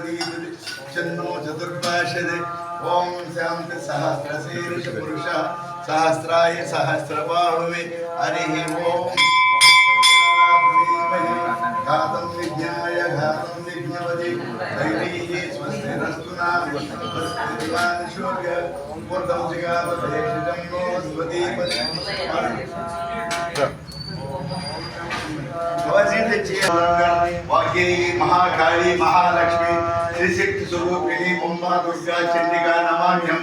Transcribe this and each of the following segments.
जन्नो चतुर्पाशदे ओम शांति सहस्रशीर्ष पुरुष सहस्राय सहस्रबाहुवे हरि ओम घातं विज्ञाय घातं विज्ञपति दैवीः स्वस्तिरस्तु नाम स्वस्तिर्वाणशोर्य पूर्णं जगावधेषितं नो स्वदीपति वाग्यी महाकाली महालक्ष्मी श्रीशक्ति स्वरूपिणी मुंबा दुर्गा चंडिका नमाम्यहं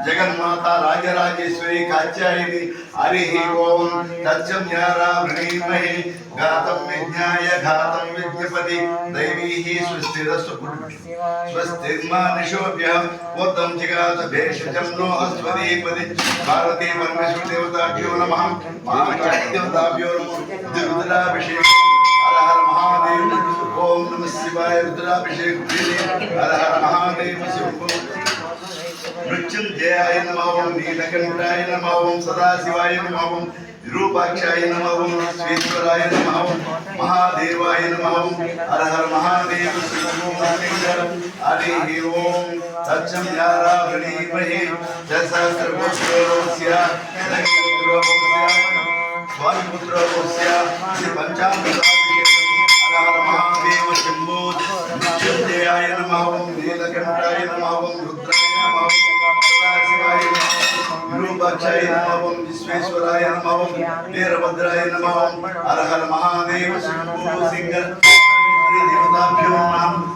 जगन्माता राजराजेश्वरी कात्यायनी हरि ओम तत्संज्ञारावृणीमहे घातं विज्ञाय घातं विज्ञपति दैवीः स्वस्तिरस्तु स्वस्तिर्मानुषोभ्यः उद्धं जिगात भेषजं नो अस्वदीपति भारती परमेश्वर देवताभ्यो नमः महाकाली देवताभ्यो नमः रुद्राभिषेक हर हर महादेव ओम नमः शिवाय रुद्राभिषेक हर हर महादेव शंभो मृत्युंजयाय नमः ओम नीलकंठाय नमः ओम सदाशिवाय नमः ओम विरूपाक्षाय नमः ओम विश्वेश्वराय नमः ओम महादेवाय नमः ओम हर हर महादेव शंभो हरि ओम तत्संज्ञारावृणीमहे सहस्रपुत्रोऽस्य स्वामिपुत्रोऽस्य पंचामृताभिषेकं हर हर महादेव शंभो मृत्युंजयाय नमः ओम नीलकंठाय नमः ओम रुद्राय नमः ओम सदाशिवाय नमः ओम विरूपाक्षाय नमः ओम विश्वेश्वराय नमः ओम वीरभद्राय नमः ओम हर हर महादेव शंभो सिंह देवताभ्यो नमः।